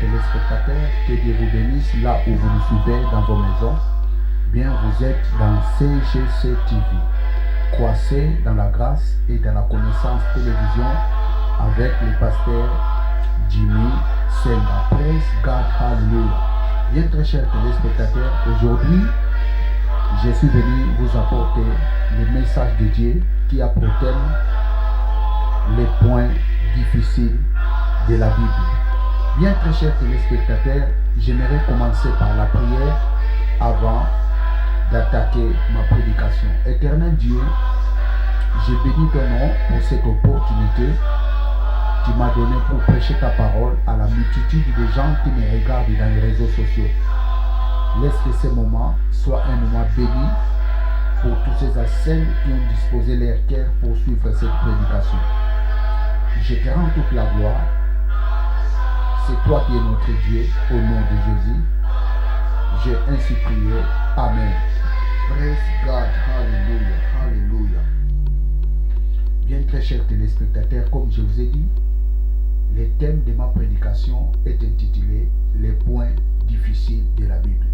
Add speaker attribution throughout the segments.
Speaker 1: téléspectateurs, que Dieu vous bénisse là où vous nous suivez dans vos maisons. Bien, vous êtes dans CGC TV. Croissez dans la grâce et dans la connaissance télévision avec le pasteur Jimmy Senga. Praise God, hallelujah. Bien, très chers téléspectateurs, aujourd'hui, je suis venu vous apporter le message de Dieu qui a pour thème les points difficiles de la Bible. Bien, très chers téléspectateurs, j'aimerais commencer par la prière avant d'attaquer ma prédication. Éternel Dieu, je bénis ton nom pour cette opportunité que tu m'as donnée pour prêcher ta parole à la multitude de gens qui me regardent dans les réseaux sociaux. Laisse que ce moment soit un moment béni pour tous ces ascènes qui ont disposé leur cœur pour suivre cette prédication. Je te rends toute la gloire. C'est toi qui es notre Dieu, au nom de Jésus. J'ai ainsi prié. Amen. Praise God. Hallelujah. Hallelujah. Bien, très chers téléspectateurs, comme je vous ai dit, le thème de ma prédication est intitulé « Les points difficiles de la Bible ».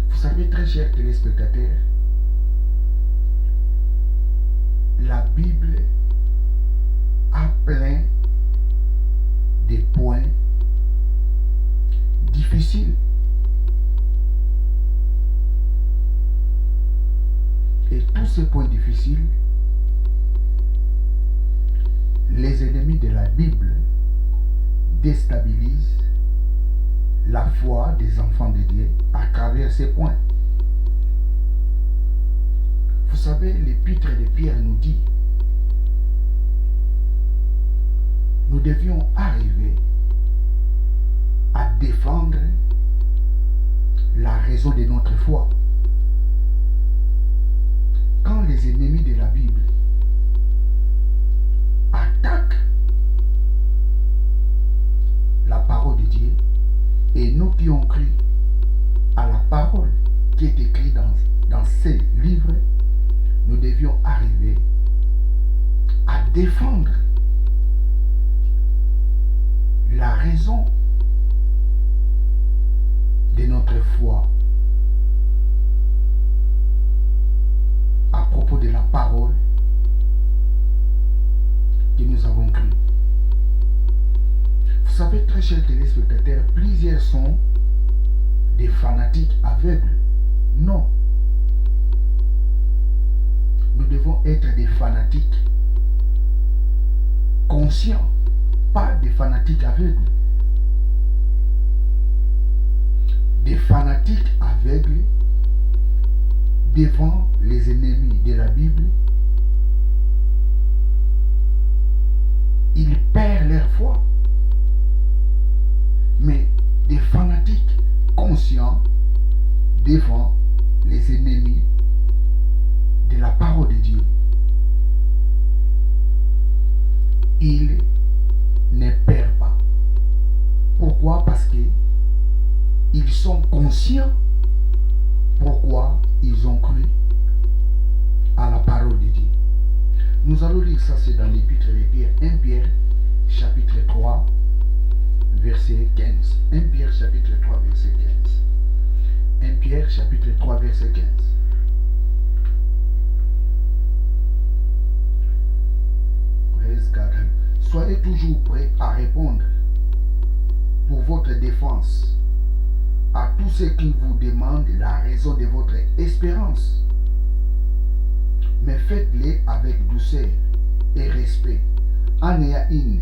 Speaker 1: Vous savez, très chers téléspectateurs, la Bible a plein de points difficiles. Et tous ces points difficiles, les ennemis de la Bible déstabilisent la foi des enfants de Dieu à travers ces points. Vous savez, l'épître de Pierre nous dit, nous devions arriver à défendre la raison de notre foi. Quand les ennemis de la Bible attaquent la parole de Dieu, et nous qui ont cru à la parole qui est écrite dans ces livres, nous devions arriver à défendre la raison de notre foi à propos de la parole que nous avons crue. Vous savez, très chers téléspectateurs, plusieurs sont des fanatiques aveugles. Non. Nous devons être des fanatiques conscients, pas des fanatiques aveugles. Des fanatiques aveugles devant les ennemis de la Bible, ils perdent leur foi. Mais des fanatiques conscients devant les ennemis de la parole de Dieu, ils ne perdent pas. Pourquoi? Parce qu'ils sont conscients pourquoi ils ont cru à la parole de Dieu. Nous allons lire ça, c'est dans l'épître de Pierre, 1 Pierre chapitre 3 verset 15. 1 Pierre chapitre 3 verset 15. 1 Pierre chapitre 3 verset 15. Praise God. Soyez toujours prêts à répondre pour votre défense à tous ceux qui vous demandent la raison de votre espérance. Mais faites-les avec douceur et respect, en ayant une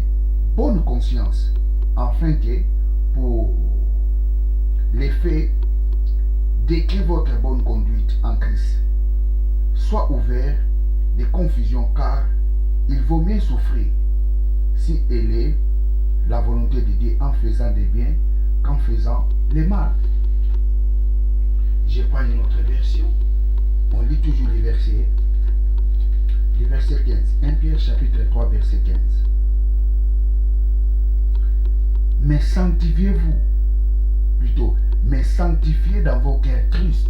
Speaker 1: bonne conscience, afin que, pour l'effet d'écrire votre bonne conduite en Christ, soit ouvert de confusion, car il vaut mieux souffrir si elle est la volonté de Dieu en faisant des biens qu'en faisant les mal. Je prends une autre version. On lit toujours les versets. Le verset 15. 1 Pierre chapitre 3 verset 15. Mais sanctifiez-vous, plutôt, mais sanctifiez dans vos cœurs Christ,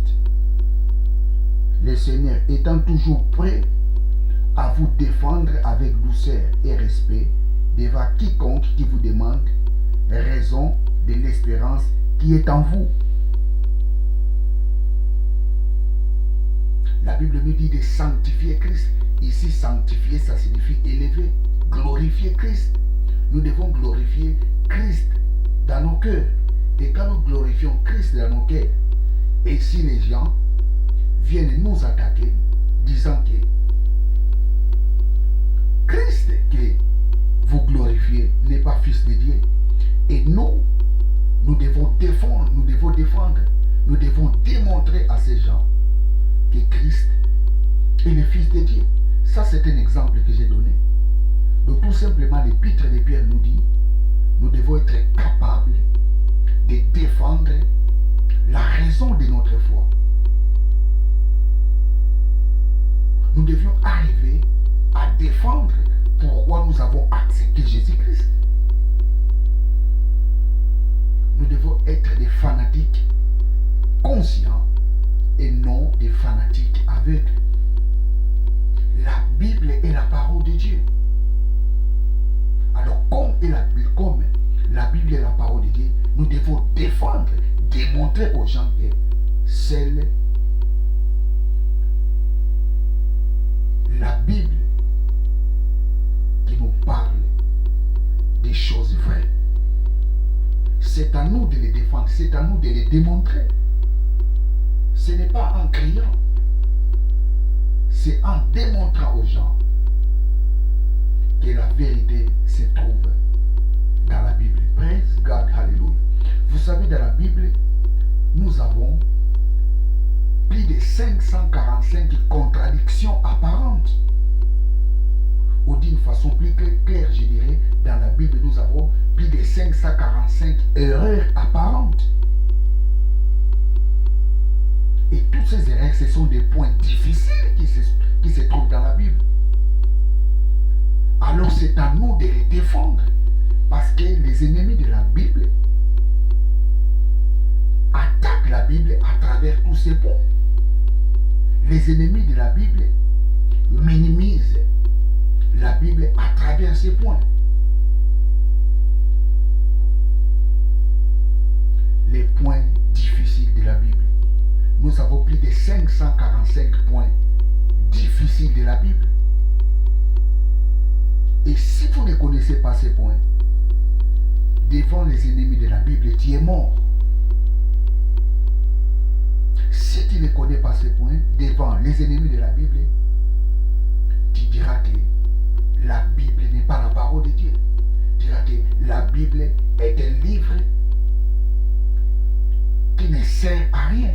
Speaker 1: le Seigneur étant toujours prêt à vous défendre avec douceur et respect devant quiconque qui vous demande raison de l'espérance qui est en vous. La Bible nous dit de sanctifier Christ. Ici, sanctifier, ça signifie élever, glorifier Christ. Nous devons glorifier Christ dans nos cœurs. Et quand nous glorifions Christ dans nos cœurs, et si les gens viennent nous attaquer, disant que Christ que vous glorifiez n'est pas fils de Dieu, et nous devons défendre, nous devons démontrer à ces gens que Christ est le Fils de Dieu. Ça, c'est un exemple que j'ai donné. Donc, tout simplement, l'épître de Pierre nous dit, nous devons être capables de défendre la raison de notre foi. Nous devions arriver à défendre pourquoi nous avons accepté Jésus-Christ. Nous devons être des fanatiques conscients et non des fanatiques aveugles. La Bible est la parole de Dieu. Alors, comme la Bible est la parole de Dieu, nous devons défendre, démontrer aux gens que c'est la Bible qui nous parle des choses vraies. C'est à nous de les défendre, c'est à nous de les démontrer. Ce n'est pas en criant, c'est en démontrant aux gens que la vérité se trouve dans la Bible. Praise God, hallelujah. Vous savez, dans la Bible, nous avons plus de 545 contradictions apparentes. Ou d'une façon plus claire, je dirais, dans la Bible, nous avons plus de 545 erreurs apparentes. Et toutes ces erreurs, ce sont des points difficiles qui se trouvent dans la Bible. Alors c'est à nous de les défendre. Parce que les ennemis de la Bible attaquent la Bible à travers tous ces points. Les ennemis de la Bible minimisent la Bible à travers ces points. Les points difficiles de la Bible. Nous avons plus de 545 points difficiles de la Bible. Et si vous ne connaissez pas ces points, devant les ennemis de la Bible, tu es mort. Si tu ne connais pas ces points, devant les ennemis de la Bible, tu diras que la Bible n'est pas la parole de Dieu. Tu diras que la Bible est un livre qui ne sert à rien.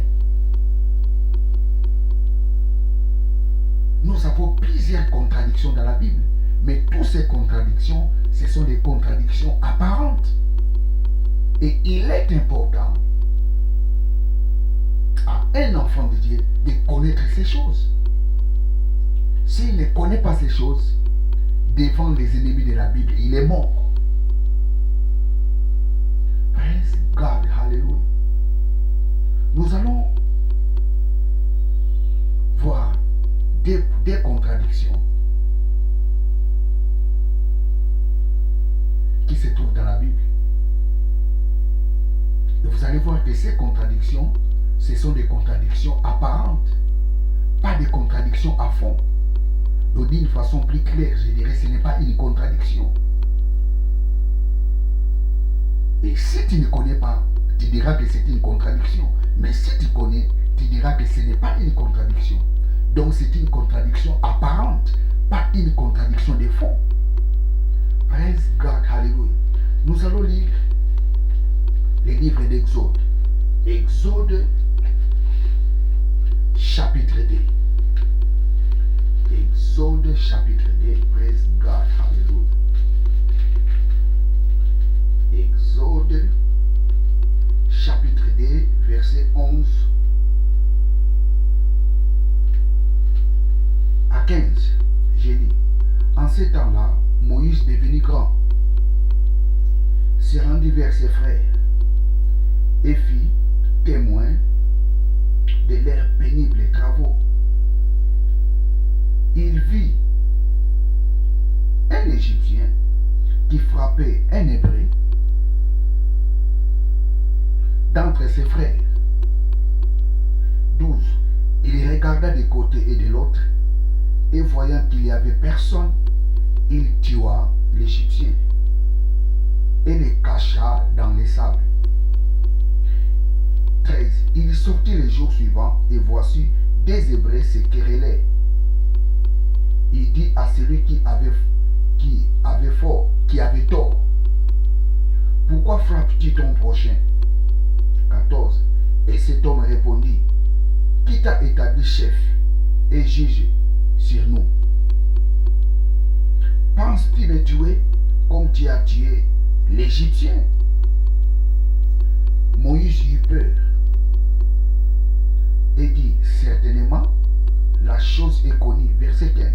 Speaker 1: Nous avons plusieurs contradictions dans la Bible, mais toutes ces contradictions, ce sont des contradictions apparentes. Et il est important à un enfant de Dieu de connaître ces choses. S'il ne connaît pas ces choses, devant les ennemis de la Bible, il est mort. Praise God, hallelujah. Nous allons voir des contradictions qui se trouvent dans la Bible. Et vous allez voir que ces contradictions, ce sont des contradictions apparentes, pas des contradictions à fond. Donc d'une façon plus claire, je dirais, ce n'est pas une contradiction. Et si tu ne connais pas, tu diras que c'est une contradiction. Mais si tu connais, tu diras que ce n'est pas une contradiction. Donc c'est une contradiction apparente, pas une contradiction de fond. Praise God, hallelujah. Nous allons lire les livres d'Exode. Exode, chapitre 2. Exode, chapitre 2. Praise God, hallelujah. Exode, chapitre 2, verset 11 à 15. J'ai dit, en ce temps-là, Moïse devenu grand, se rendit vers ses frères et fit témoin de leurs pénibles travaux. Il vit un Égyptien qui frappait un Hébreu d'entre ses frères. 12. Il regarda de côté et de l'autre, et voyant qu'il n'y avait personne, il tua l'Égyptien et le cacha dans les sables. 13. Il sortit le jour suivant, et voici des Hébreux se querellaient. Il dit à celui qui avait tort, pourquoi frappes-tu ton prochain? 14. Et cet homme répondit, qui t'a établi chef et juge sur nous? Penses-tu me tuer comme tu as tué l'Égyptien? Moïse eut peur et dit, certainement, la chose est connue. Verset 15.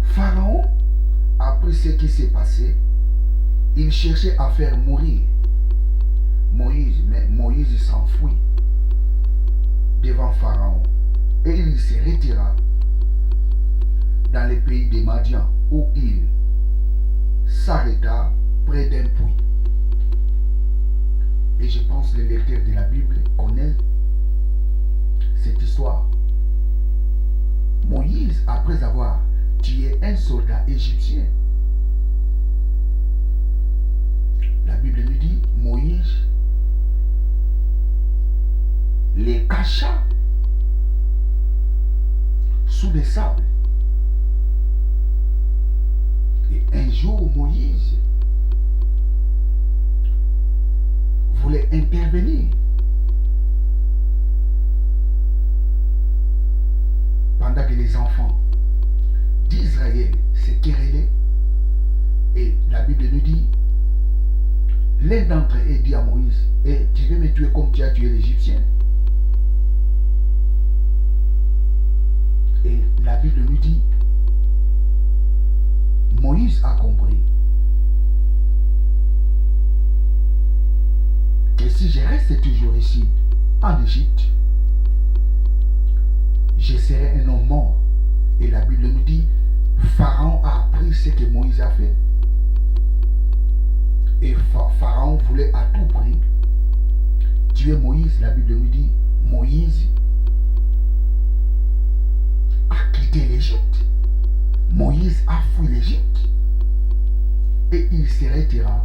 Speaker 1: Pharaon apprit ce qui s'est passé. Il cherchait à faire mourir Moïse, mais Moïse s'enfuit devant Pharaon et il se retira dans le pays des Madians où il s'arrêta près d'un puits. Et je pense que les lecteurs de la Bible connaissent cette histoire. Moïse, après avoir tué un soldat égyptien, la Bible nous dit, Moïse les cacha sous les sables. Et un jour, Moïse voulait intervenir pendant que les enfants d'Israël se querellaient. Et la Bible nous dit, l'un d'entre eux dit à Moïse, tu veux me tuer comme tu as tué l'Égyptien? Et la Bible nous dit, Moïse a compris que si je reste toujours ici, en Égypte, je serai un homme mort. Et la Bible nous dit, Pharaon a appris ce que Moïse a fait. Et Pharaon voulait à tout prix tuer Moïse. La Bible nous dit, Moïse a quitté l'Égypte. Moïse a fui l'Égypte. Et il se retira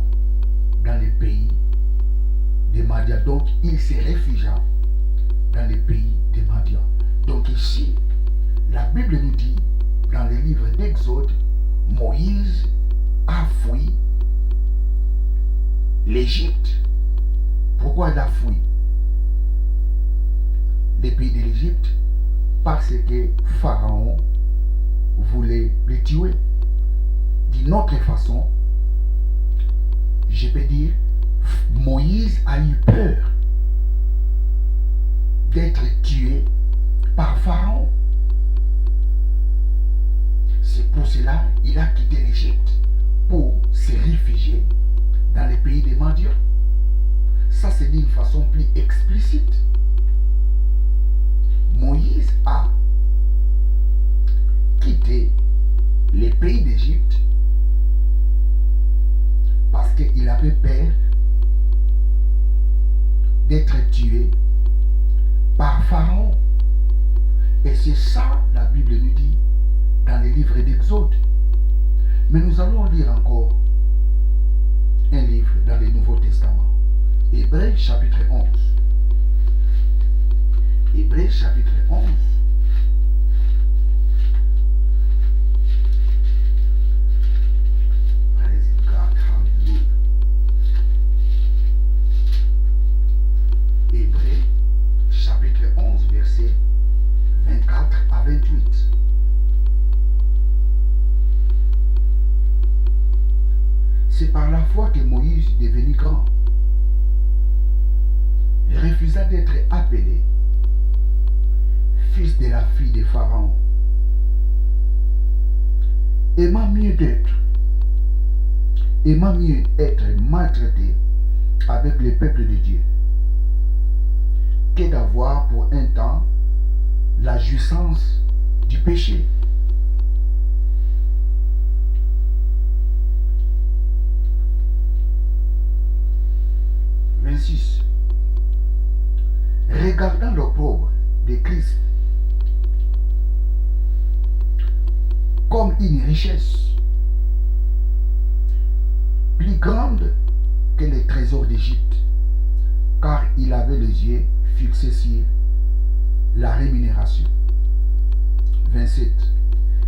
Speaker 1: dans le pays des Madians. Donc, il se réfugia dans le pays des Madians. Donc ici, la Bible nous dit, dans le livre d'Exode, Moïse a fui l'Égypte. Pourquoi il a fui le pays de l'Égypte? Parce que Pharaon voulait le tuer. D'une autre façon, je peux dire, Moïse a eu peur d'être tué par Pharaon. C'est pour cela qu'il a quitté l'Égypte pour se réfugier dans les pays des Madians. Ça, c'est d'une façon plus explicite. Moïse a quitté les pays d'Égypte parce qu'il avait peur d'être tué par Pharaon. Et c'est ça, la Bible nous dit dans le livre d'Exode. Mais nous allons lire encore un livre dans le Nouveau Testament. Hébreux chapitre 11. Hébreux chapitre 11. Praise God, hallelujah. Hébreux chapitre 11, verset 24 à 28. C'est par la foi que Moïse, devenu grand, refusa d'être appelé fils de la fille de Pharaon, aimant mieux être maltraité avec le peuple de Dieu que d'avoir pour un temps la jouissance du péché. 26. Regardant l'opprobre de Christ comme une richesse plus grande que les trésors d'Égypte, car il avait les yeux fixés sur la rémunération. 27.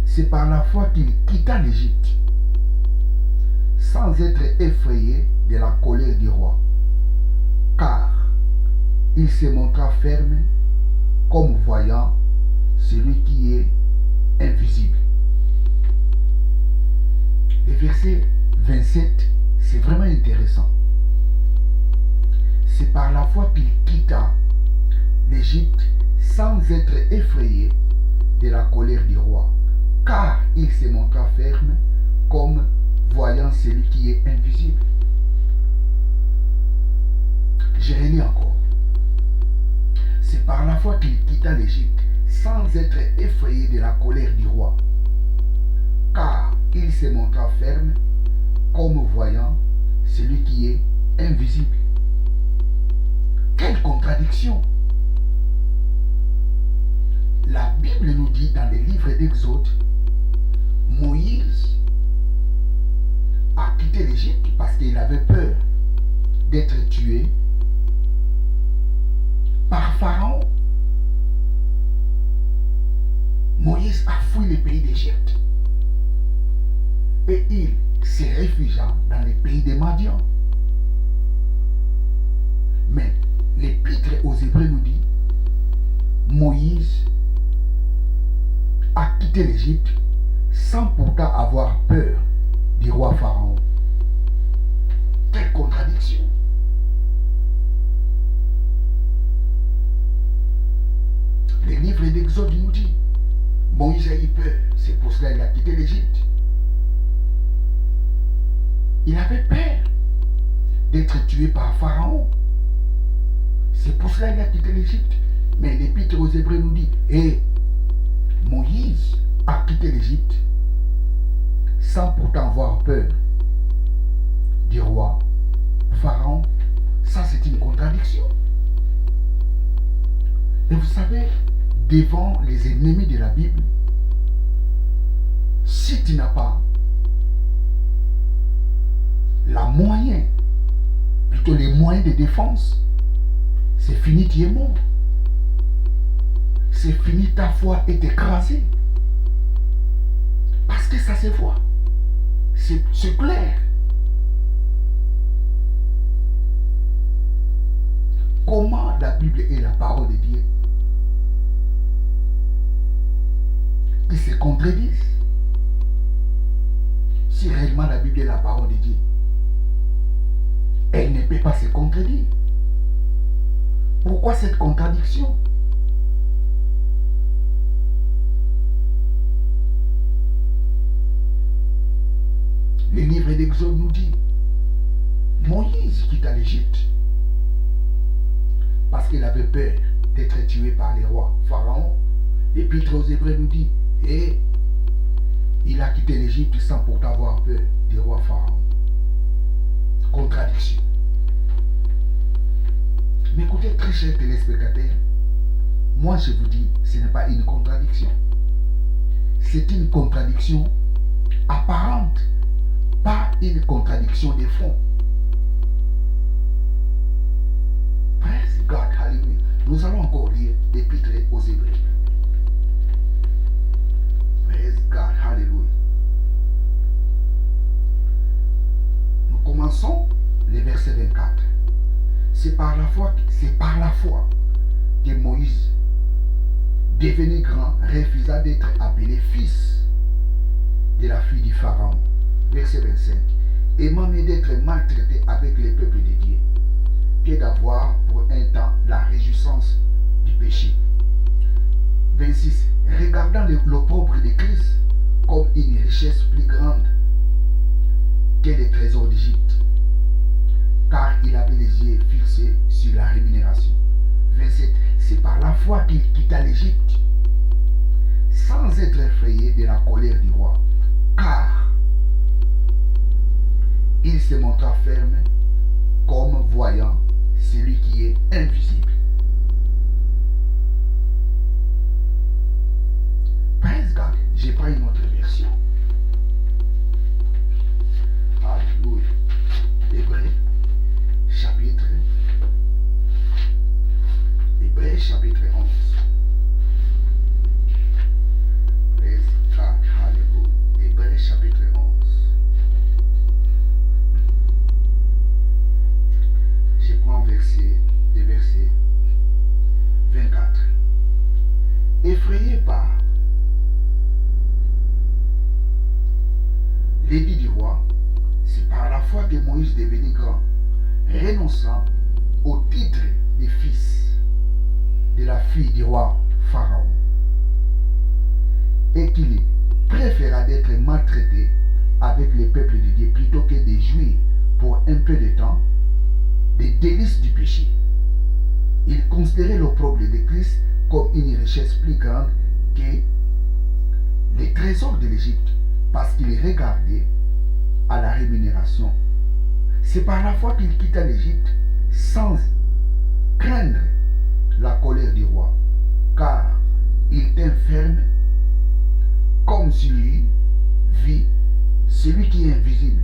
Speaker 1: C'est par la foi qu'il quitta l'Égypte, sans être effrayé de la colère du roi, car il se montra ferme comme voyant celui qui est invisible. Le verset 27, c'est vraiment intéressant. C'est par la foi qu'il quitta l'Égypte sans être effrayé de la colère du roi, car il se montra ferme comme voyant celui qui est invisible. Je relis encore. C'est par la foi qu'il quitta l'Égypte sans être effrayé de la colère du roi, car il se montra ferme comme voyant celui qui est invisible. Quelle contradiction! La Bible nous dit dans les livres d'Exode, Moïse a quitté l'Égypte parce qu'il avait peur d'être tué par Pharaon. Moïse a fui le pays d'Égypte et il se réfugia dans le pays des Madian. Mais l'Épître aux Hébreux nous dit, Moïse a quitté l'Égypte sans pourtant avoir peur du roi Pharaon. Quelle contradiction! Le livre d'Exode nous dit, Moïse a eu peur, c'est pour cela qu'il a quitté l'Égypte. Il avait peur d'être tué par Pharaon. C'est pour cela qu'il a quitté l'Égypte. Mais l'Épître aux Hébreux nous dit, Moïse a quitté l'Égypte sans pourtant avoir peur du roi Pharaon. Ça, c'est une contradiction. Et vous savez, devant les ennemis de la Bible, si tu n'as pas les moyens de défense, c'est fini, tu es mort. C'est fini, ta foi est écrasée. Parce que ça se voit. C'est clair. Comment la Bible est la parole de Dieu qui se contredisent? Si réellement la Bible est la parole de Dieu, elle ne peut pas se contredire. Pourquoi cette contradiction? Le livre d'Exode nous dit, Moïse quitta l'Égypte parce qu'il avait peur d'être tué par les rois Pharaon. L'Épître aux Hébreux nous dit, et il a quitté l'Égypte sans pourtant avoir peur du roi Pharaon. Contradiction. Mais écoutez, très chers téléspectateurs, moi je vous dis, ce n'est pas une contradiction. C'est une contradiction apparente, pas une contradiction de fond. Praise God, hallelujah. Nous allons encore lire l'Épître aux Hébreux. Praise God, hallelujah. Nous commençons le verset 24. C'est par la foi que Moïse, devenu grand, refusa d'être appelé fils de la fille du Pharaon. Verset 25. Aimant mieux d'être maltraité avec les peuples de Dieu que d'avoir pour un temps la réjouissance du péché. 26. Regardant l'opprobre de Christ comme une richesse plus grande que les trésors d'Égypte, car il avait les yeux fixés sur la rémunération. 27. C'est par la foi qu'il quitta l'Égypte, sans être effrayé de la colère du roi, car il se montra ferme comme voyant renonce au titre de fils de la fille du roi Pharaon et qu'il préféra d'être maltraité avec les peuples de Dieu plutôt que de jouir pour un peu de temps des délices du péché. Il considérait l'opprobre de Christ comme une richesse plus grande que les trésors de l'Égypte parce qu'il regardait à la rémunération. C'est par la foi qu'il quitta l'Égypte sans craindre la colère du roi, car il tint ferme comme s'il eût vu celui qui est invisible.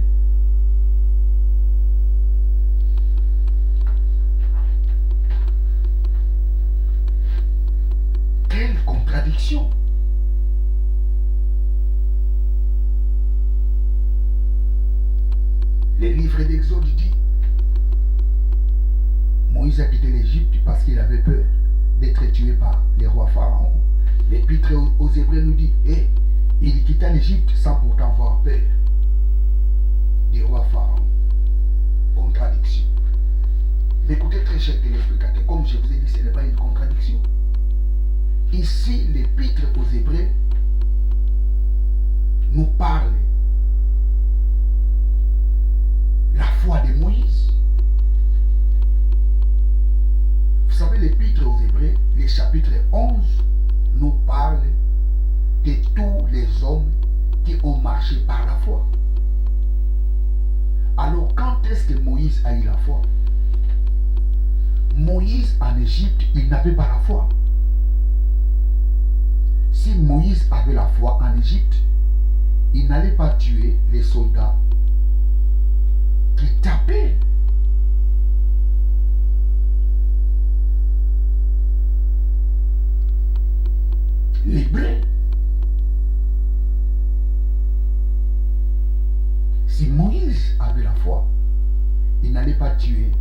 Speaker 1: Quelle contradiction! Le livre d'Exode dit Moïse a quitté l'Égypte parce qu'il avait peur d'être tué par les rois Pharaon. L'Épître aux Hébreux nous dit il quitta l'Égypte sans pourtant avoir peur du roi Pharaon. Contradiction. Mais écoutez, très cher téléspectateur, comme je vous ai dit, ce n'est pas une contradiction. Ici, l'Épître aux Hébreux nous parle la foi de Moïse. Vous savez, l'Épître aux Hébreux, le chapitre 11, nous parle de tous les hommes qui ont marché par la foi. Alors, quand est-ce que Moïse a eu la foi? Moïse en Égypte, il n'avait pas la foi. Si Moïse avait la foi en Égypte, il n'allait pas tuer les soldats qui tapaient les blés. Si Moïse avait la foi, il n'allait pas tuer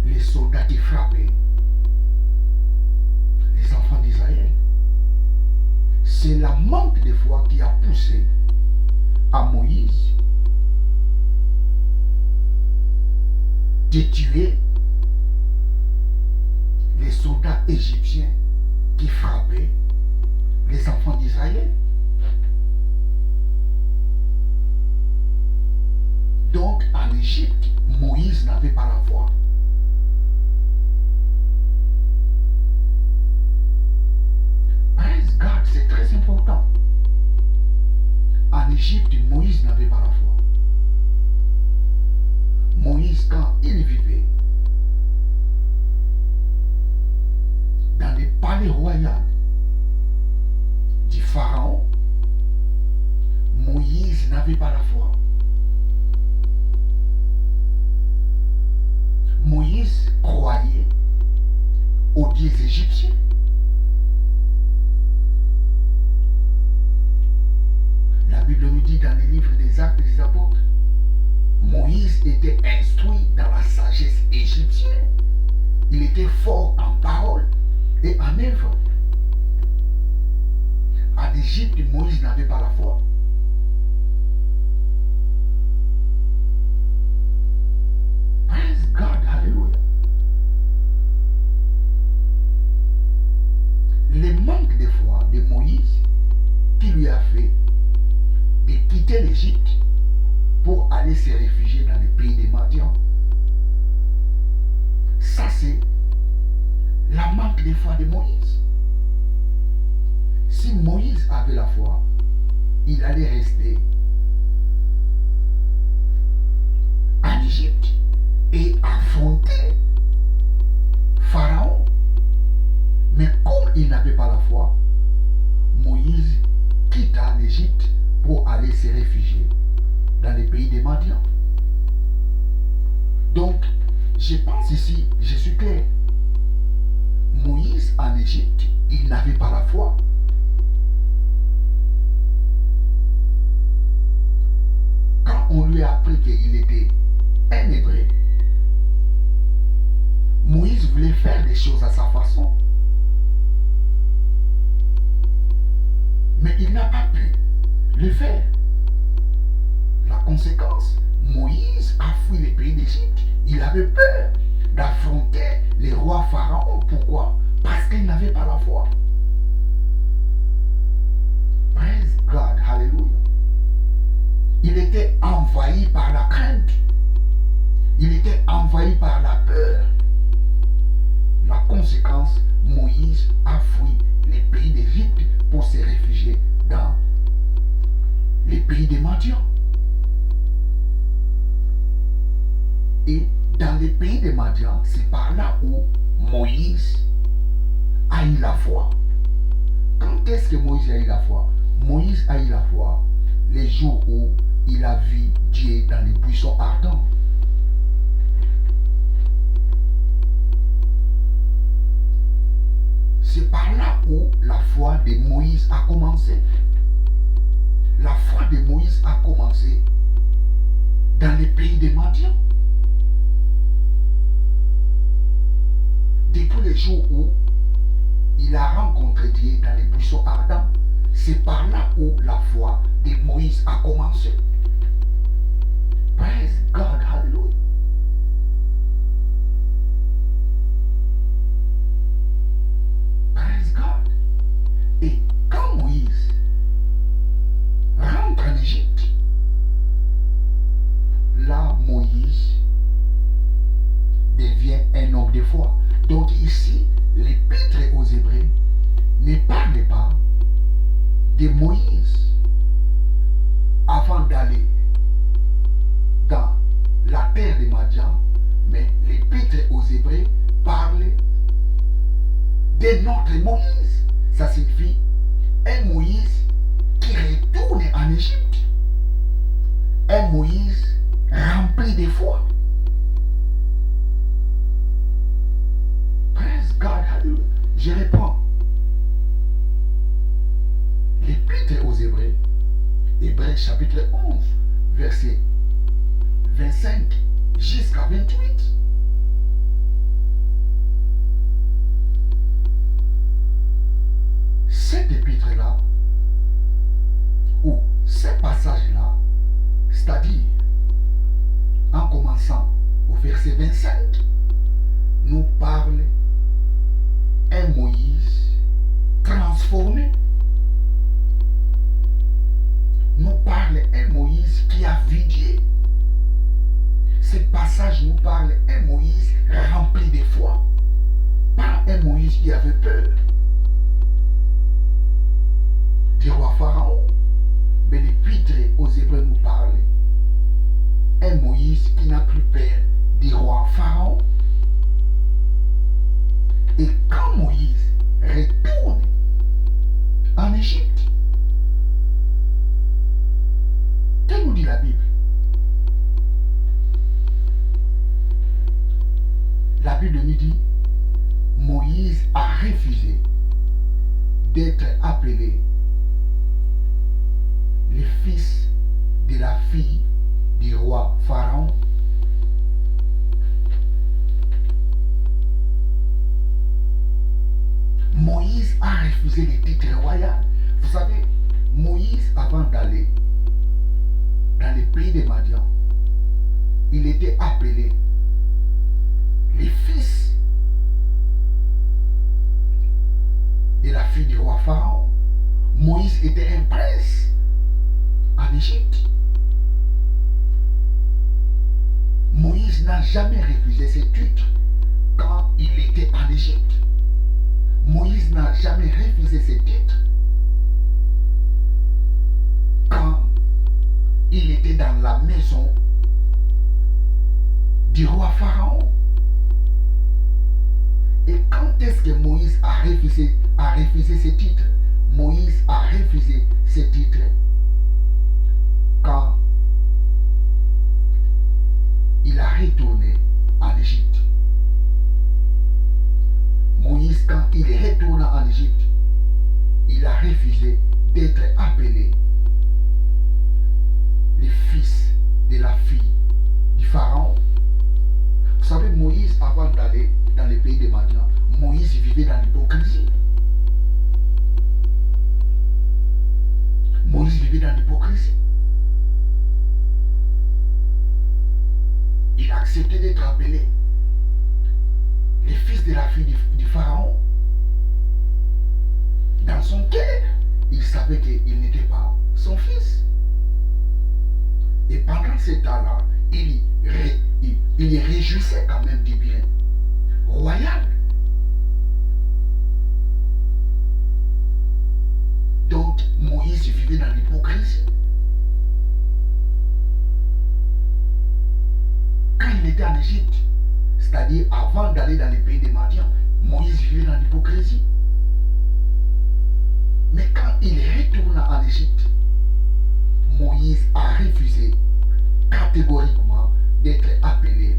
Speaker 1: les soldats qui frappaient les enfants d'Israël. C'est la manque de foi qui a poussé à Moïse de tuer les soldats égyptiens qui frappaient les enfants d'Israël. Donc, en Égypte, Moïse n'avait pas la foi. Praise God, c'est très important. En Égypte, Moïse n'avait pas la foi. Moïse, quand il vivait dans les palais royaux du Pharaon, Moïse n'avait pas la foi. Moïse croyait aux dieux égyptiens. La Bible nous dit dans les livres des Actes des Apôtres, Moïse était instruit dans la sagesse égyptienne. Il était fort en parole et en œuvre. En Égypte, Moïse n'avait pas la foi. Praise God, hallelujah. Le manque de foi de Moïse qui lui a fait de quitter l'Égypte pour aller se réfugier dans le pays des Madian. Ça, c'est la manque de foi de Moïse. Si Moïse avait la foi, il allait rester en Égypte et affronter Pharaon. Mais comme il n'avait pas la foi, Moïse quitta l'Égypte pour aller se réfugier dans les pays des Madian. Donc, je pense ici, je suis clair. Moïse en Égypte, il n'avait pas la foi. Quand on lui a appris qu'il était un Hébreu, Moïse voulait faire des choses à sa façon. Mais il n'a pas pu le faire. La conséquence, Moïse a fui les pays d'Égypte. Il avait peur d'affronter les rois pharaons. Pourquoi? Parce qu'il n'avait pas la foi. Praise God, hallelujah. Il était envahi par la crainte. Il était envahi par la peur. La conséquence, Moïse a fui les pays d'Égypte pour se réfugier dans les pays des Madian. Et dans les pays des Madian, c'est par là où Moïse a eu la foi. Quand est-ce que Moïse a eu la foi? Moïse a eu la foi les jours où il a vu Dieu dans les buissons ardents. C'est par là où la foi de Moïse a commencé. La foi de Moïse a commencé dans les pays des Madian. Depuis le jour où il a rencontré Dieu dans les buissons ardents, c'est par là où la foi de Moïse a commencé. Praise God, hallelujah. Praise God. Et quand Moïse rentre en Égypte, là Moïse devient un homme de foi. Donc ici, l'épître aux Hébreux ne parle pas de Moïse avant d'aller dans la terre de Madian, mais l'épître aux Hébreux parle de notre Moïse. Ça signifie un Moïse qui retourne en Égypte. Un Moïse rempli de foi. Praise God, hallelujah. Je reprends. L'épître aux Hébreux, Hébreux chapitre 11, verset 25 jusqu'à 28. Cet épître-là, ou ce passage-là, c'est-à-dire, en commençant au verset 25, nous parle un Moïse transformé. Nous parle un Moïse qui a vu Dieu. Ce passage nous parle un Moïse rempli de foi. Pas un Moïse qui avait peur du roi Pharaon. Mais l'épître aux Hébreux nous parle un Moïse qui n'a plus peur du roi Pharaon. Et quand Moïse retourne en Égypte, que nous dit la Bible? La Bible nous dit, Moïse a refusé d'être appelé le fils de la fille du roi Pharaon. Moïse a refusé le titre royal. Vous savez, Moïse, avant d'aller dans les pays de Madian, il était appelé le fils de la fille du roi Pharaon. Moïse était un prince en Égypte. Moïse n'a jamais refusé ce titre quand il était en Égypte. Moïse n'a jamais refusé ce titre quand il était dans la maison du roi Pharaon. Et quand est-ce que Moïse a refusé ce titre? Moïse a refusé ce titre quand il a retourné en Égypte. Moïse, quand il est retourné en Égypte, il a refusé d'être appelé le fils de la fille du Pharaon. Vous savez, Moïse, avant d'aller dans les pays de Madian, Moïse vivait dans l'hypocrisie. Moïse vivait dans l'hypocrisie. il a accepté d'être appelé les fils de la fille du Pharaon. Dans son cœur, il savait qu'il n'était pas son fils. Et pendant ce temps-là, il réjouissait quand même du bien royal. Donc Moïse vivait dans l'hypocrisie. Quand il était en Égypte, c'est-à-dire avant d'aller dans les pays des Madian, Moïse vivait dans l'hypocrisie. Mais quand il retourne en Égypte, Moïse a refusé catégoriquement d'être appelé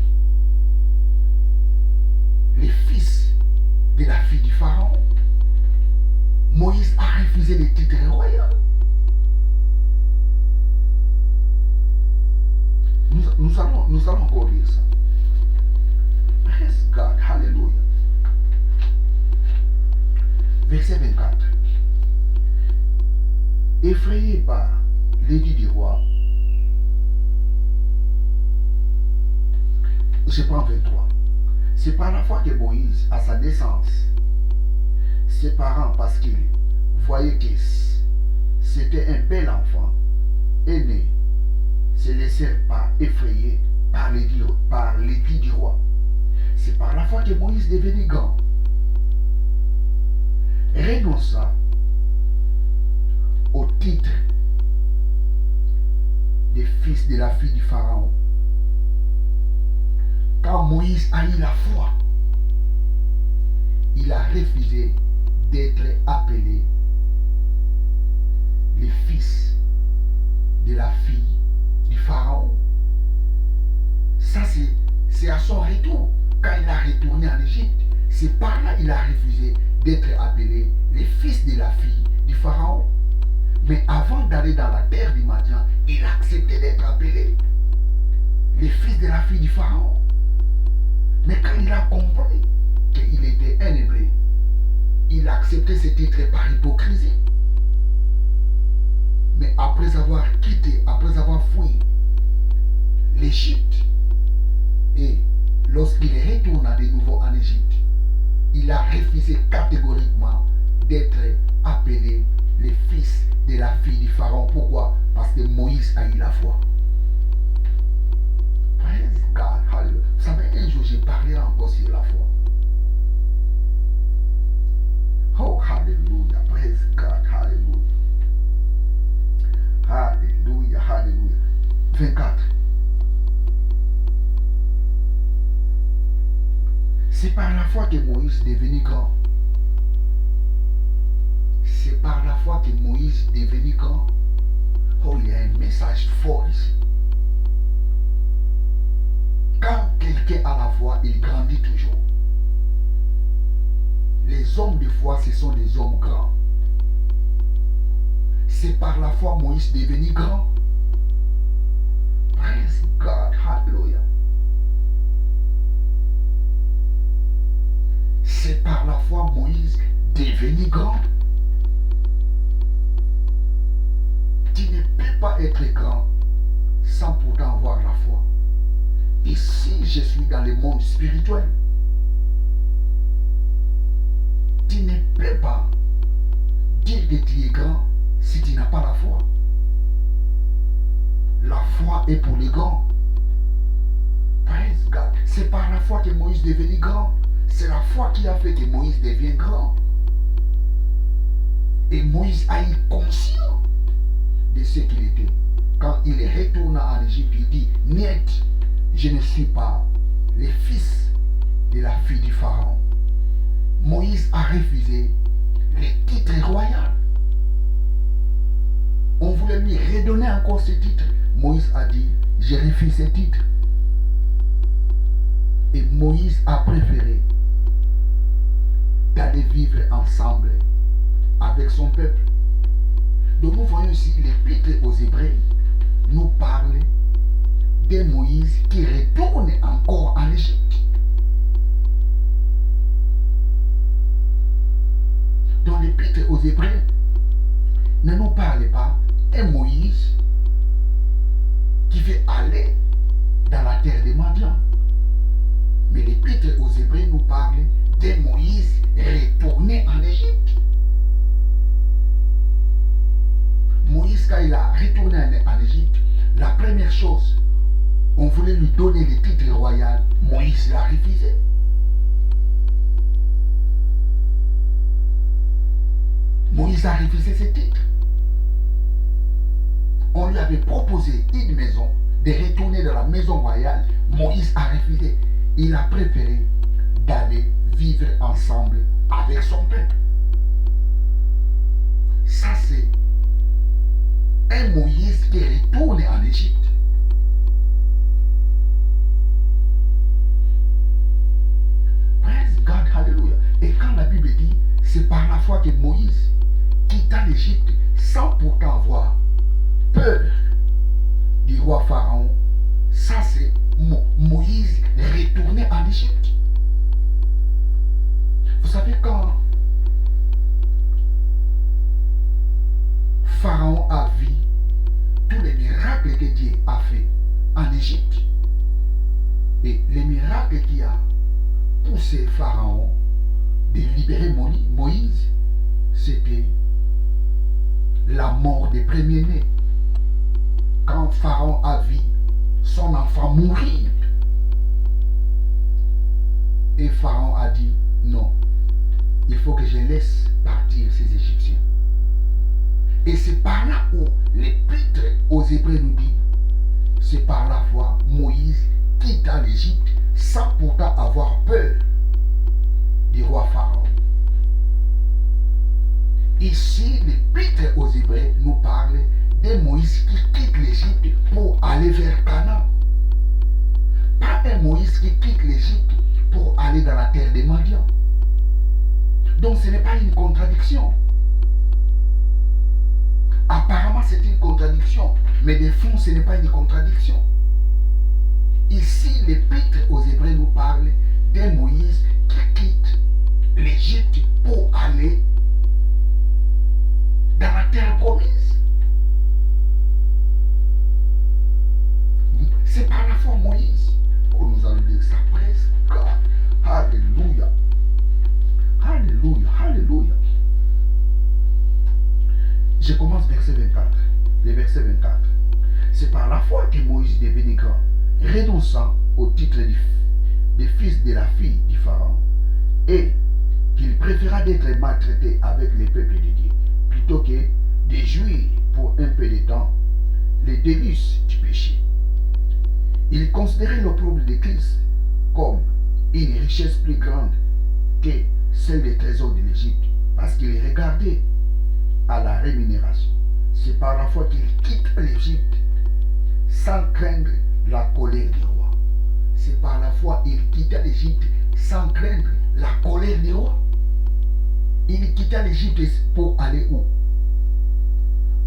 Speaker 1: les fils de la fille du Pharaon. Moïse a refusé les titres royaux. Nous allons encore lire ça. Praise God, hallelujah. Verset 24. Effrayé par l'édit du roi, je prends 23. C'est par la foi que Moïse, à sa naissance, ses parents, parce qu'ils voyaient que c'était un bel enfant, aîné, se laissèrent pas effrayer par l'édit du roi. C'est par la foi que Moïse devenait grand, renonça au titre des fils de la fille du Pharaon. Quand Moïse a eu la foi, il a refusé d'être appelé les fils de la fille du Pharaon. Ça, c'est à son retour. Quand il a retourné en Égypte, c'est par là qu'il a refusé d'être appelé les fils de la fille du Pharaon. Mais avant d'aller dans la terre du Madian, il a accepté d'être appelé les fils de la fille du Pharaon. Mais quand il a compris qu'il était un hébreu, il a accepté ce titre par hypocrisie. Mais après avoir quitté, après avoir fui l'Égypte, et lorsqu'il retourne de nouveau en Égypte, il a refusé catégoriquement d'être appelé les fils de la fille du Pharaon. Pourquoi? Parce que Moïse a eu la foi. Praise God, hallelujah. Vous savez, un jour j'ai parlé encore sur la foi. Oh, hallelujah, praise God, hallelujah. Hallelujah, hallelujah. 24. C'est par la foi que Moïse est devenu grand. C'est par la foi que Moïse est devenu grand. Oh, il y a un message fort ici. Quand quelqu'un a la foi, il grandit toujours. Les hommes de foi, ce sont des hommes grands. C'est par la foi Moïse est devenu grand. Praise God, hallelujah. C'est par la foi Moïse devenu grand. Tu ne peux pas être grand sans pourtant avoir la foi. Ici, je suis dans le monde spirituel. Tu ne peux pas dire que tu es grand si tu n'as pas la foi. La foi est pour les grands. Praise God. C'est par la foi que Moïse est devenu grand. C'est la foi qui a fait que Moïse devienne grand. Et Moïse a eu conscience de ce qu'il était. Quand il retourne en Égypte, il dit, net, je ne suis pas le fils de la fille du Pharaon. Moïse a refusé les titres royaux. On voulait lui redonner encore ce titre. Moïse a dit, je refuse ce titre. Et Moïse a préféré d'aller vivre ensemble avec son peuple. Donc nous voyons ici l'épître aux Hébreux nous parle de Moïse qui retourne encore en Égypte. Dans l'épître aux Hébreux ne nous parle pas d'un Moïse qui veut aller dans la terre des Madian. Hébreux nous parlent de Moïse retourné en Égypte. Moïse, quand il a retourné en Égypte, la première chose, on voulait lui donner le titre royal. Moïse l'a refusé. Moïse a refusé ce titre. On lui avait proposé une maison, de retourner dans la maison royale. Moïse a refusé. Il a préféré d'aller vivre ensemble avec son peuple. Ça, c'est un Moïse qui retourne en Égypte. Praise God, hallelujah. Et quand la Bible dit, c'est par la foi que Moïse quitta l'Égypte sans pourtant avoir peur du roi Pharaon, ça c'est Moïse retourné en Égypte. Vous savez, quand Pharaon a vu tous les miracles que Dieu a fait en Égypte, et les miracles qui a poussé Pharaon de libérer Moïse, c'était la mort des premiers-nés. Quand Pharaon a vu son enfant mourir, et Pharaon a dit, non, il faut que je laisse partir ces Égyptiens. Et c'est par là où l'Épître aux Hébreux nous dit, c'est par la foi Moïse quitta l'Égypte sans pourtant avoir peur du roi Pharaon. Ici, l'Épître aux Hébreux nous parle de Moïse qui quitte l'Égypte pour aller vers Canaan. Pas un Moïse qui quitte l'Égypte pour aller dans la terre des Madians. Donc ce n'est pas une contradiction. Apparemment c'est une contradiction, mais de fond ce n'est pas une contradiction. Ici, l'Épître aux Hébreux nous parle de Moïse qui quitte l'Égypte pour aller dans la terre promise. C'est par la foi Moïse. Oh, nous allons dire ça presque. Alléluia. Alléluia. Alléluia. Je commence verset 24. Le verset 24. C'est par la foi que Moïse devenait grand, renonçant au titre de fils de la fille du Pharaon, et qu'il préféra d'être maltraité avec les peuples de Dieu, plutôt que de jouir pour un peu de temps les délices du péché. Il considérait l'opprobre de Christ comme une richesse plus grande que celle des trésors de l'Égypte, parce qu'il regardait à la rémunération. C'est par la foi qu'il quitte l'Égypte sans craindre la colère du roi. C'est par la foi qu'il quitta l'Égypte sans craindre la colère du roi. Il quitta l'Égypte pour aller où?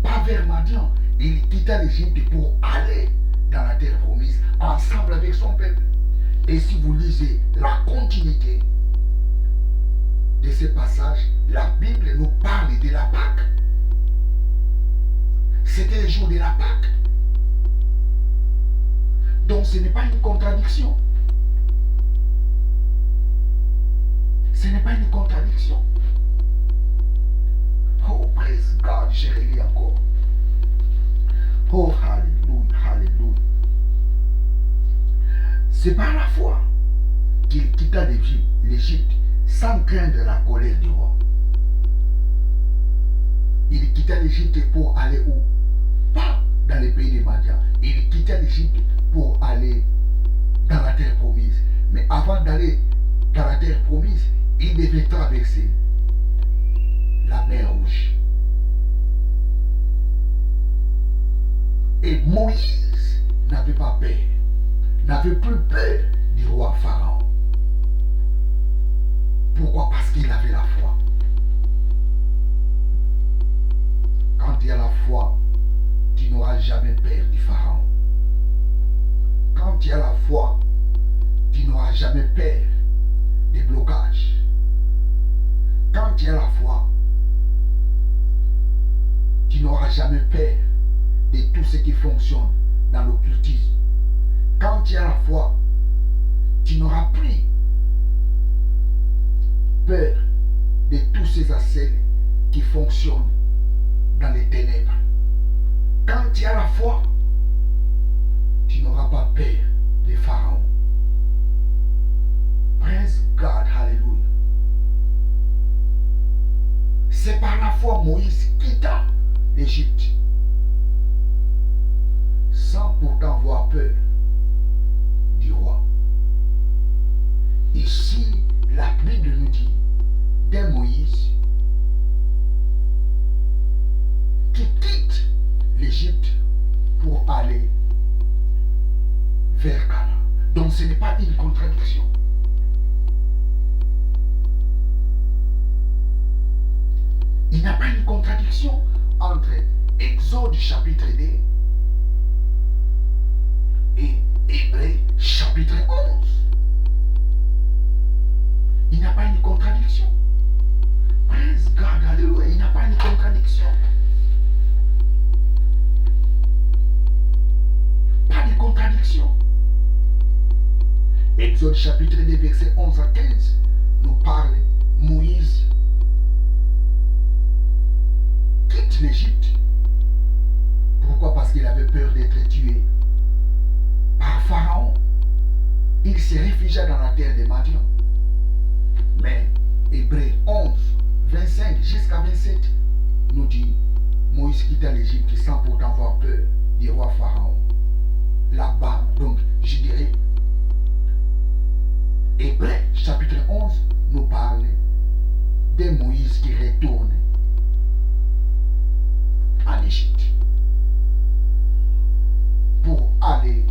Speaker 1: Pas vers Madian. Il quitta l'Égypte pour aller dans la terre promise ensemble avec son peuple. Et si vous lisez la continuité de ce passage, la Bible nous parle de la Pâque. C'était le jour de la Pâque. Donc ce n'est pas une contradiction. Ce n'est pas une contradiction. Oh, praise God, j'ai relis encore. Oh, alléluia, alléluia. C'est par la foi qu'il quitta l'Égypte sans craindre la colère du roi. Il quitta l'Égypte pour aller où? Pas dans le pays des Madians. Il quitta l'Égypte pour aller dans la terre promise. Mais avant d'aller dans la terre promise, il devait traverser la mer Rouge. Et Moïse n'avait pas peur, n'avait plus peur du roi Pharaon. Pourquoi? Parce qu'il avait la foi. Quand tu as la foi, tu n'auras jamais peur du Pharaon. Quand tu as la foi, tu n'auras jamais peur des blocages. Quand tu as la foi, tu n'auras jamais peur de tout ce qui fonctionne dans l'occultisme. Quand tu as la foi, tu n'auras plus peur de tous ces assets qui fonctionnent dans les ténèbres. Quand tu as la foi, tu n'auras pas peur des pharaons. Praise God, hallelujah. C'est par la foi Moïse quitta l'Égypte sans pourtant avoir peur du roi. Ici, la Bible nous dit de Moïse qui quitte l'Égypte pour aller vers Canaan. Donc ce n'est pas une contradiction. Il n'y a pas une contradiction entre Exode chapitre 2 et Hébreux chapitre 11. Il n'y a pas une contradiction. Praise God, alléluia. Il n'y a pas une contradiction. Pas de contradiction. Exode chapitre 2, versets 11 à 15 nous parle Moïse quitte l'Égypte. Pourquoi? Parce qu'il avait peur d'être tué par Pharaon. Il se réfugia dans la terre de Madian. Mais Hébreux 11, 25 jusqu'à 27 nous dit Moïse quitta l'Égypte sans pourtant avoir peur du roi Pharaon. Là-bas, donc, je dirais, Hébreux chapitre 11 nous parle de Moïse qui retourne en Égypte pour aller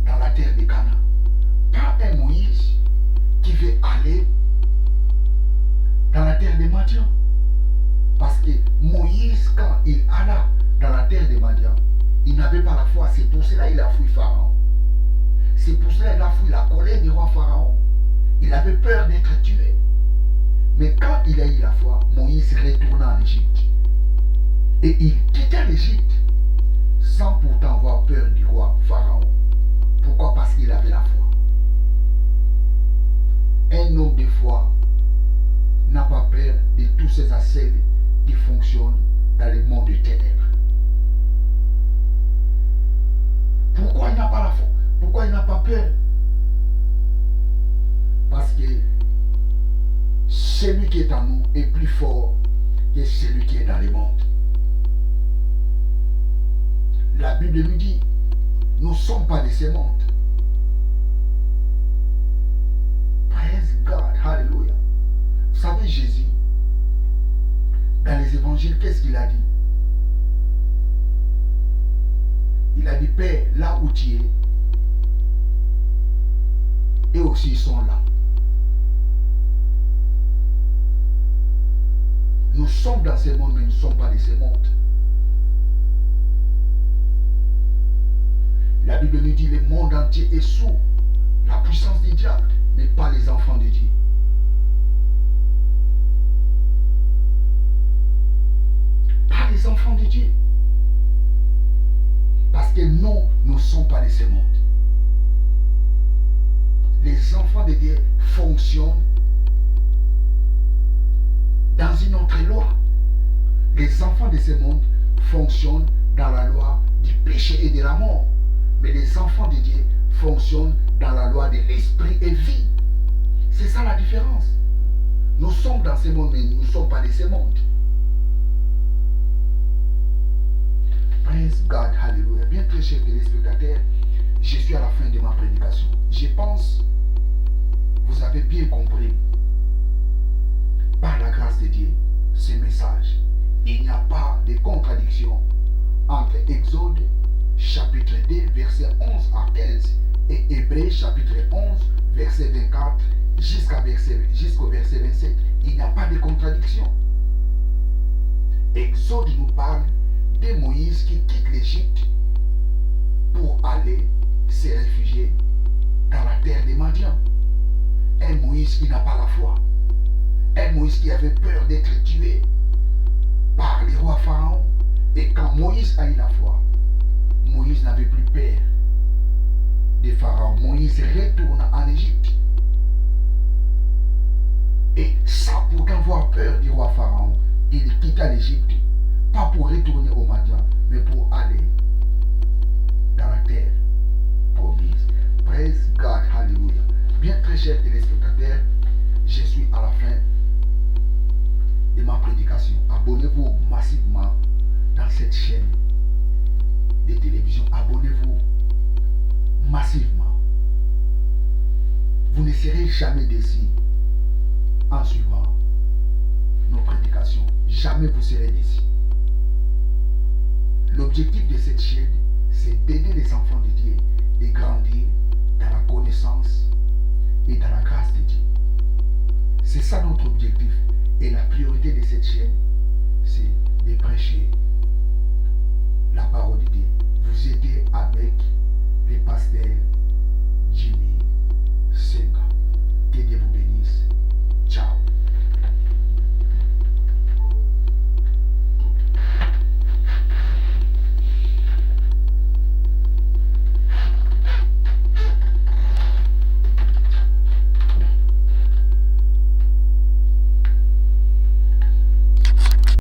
Speaker 1: dans la terre de Canaan. Pas un Moïse qui veut aller dans la terre de Madian. Parce que Moïse, quand il alla dans la terre de Madian, il n'avait pas la foi. C'est pour cela qu'il a fui Pharaon. C'est pour cela qu'il a fui la colère du roi Pharaon. Il avait peur d'être tué. Mais quand il a eu la foi, Moïse retourna en Égypte. Et il quitta l'Égypte sans pourtant avoir peur du roi Pharaon. Pourquoi? Parce qu'il avait la foi. Un homme de foi n'a pas peur de tous ces assets qui fonctionnent dans le monde des ténèbres. Pourquoi il n'a pas la foi? Pourquoi il n'a pas peur? Parce que celui qui est en nous est plus fort que celui qui est dans le monde. La Bible nous dit, nous ne sommes pas de ce monde. Praise God, hallelujah. Vous savez, Jésus, dans les évangiles, qu'est-ce qu'il a dit? Il a dit, Père, là où tu es, et aussi ils sont là. Nous sommes dans ce monde, mais nous ne sommes pas de ce monde. La Bible nous dit, le monde entier est sous la puissance du diable, mais pas les enfants de Dieu. Pas les enfants de Dieu. Parce que nous ne sommes pas de ce monde. Les enfants de Dieu fonctionnent dans une autre loi. Les enfants de ce monde fonctionnent dans la loi du péché et de la mort. Mais les enfants de Dieu fonctionnent dans la loi de l'esprit et vie. C'est ça la différence. Nous sommes dans ce monde, mais nous ne sommes pas de ce monde. Praise God, hallelujah. Bien très chers téléspectateurs, je suis à la fin de ma prédication. Je pense vous avez bien compris, par la grâce de Dieu, ce message. Il n'y a pas de contradiction entre Exode chapitre 2, verset 11 à 15 et Hébreux chapitre 11, verset 24 jusqu'au verset 27. Il n'y a pas de contradiction. Exode nous parle de Moïse qui quitte l'Égypte pour aller se réfugier dans la terre des Madian. Un Moïse qui n'a pas la foi. Un Moïse qui avait peur d'être tué par les rois Pharaon. Et quand Moïse a eu la foi, Moïse n'avait plus peur de Pharaon. Moïse retourne en Égypte. Et sans pourtant avoir peur du roi Pharaon, il quitta l'Égypte, pas pour retourner au Madian, mais pour aller dans la terre promise. Praise God, hallelujah. Bien très chers téléspectateurs, je suis à la fin de ma prédication. Abonnez-vous massivement dans cette chaîne de télévision. Abonnez-vous massivement. Vous ne serez jamais déçus en suivant nos prédications. Jamais vous serez déçus. L'objectif de cette chaîne, c'est d'aider les enfants de Dieu de grandir dans la connaissance et dans la grâce de Dieu. C'est ça notre objectif. Et la priorité de cette chaîne, c'est de prêcher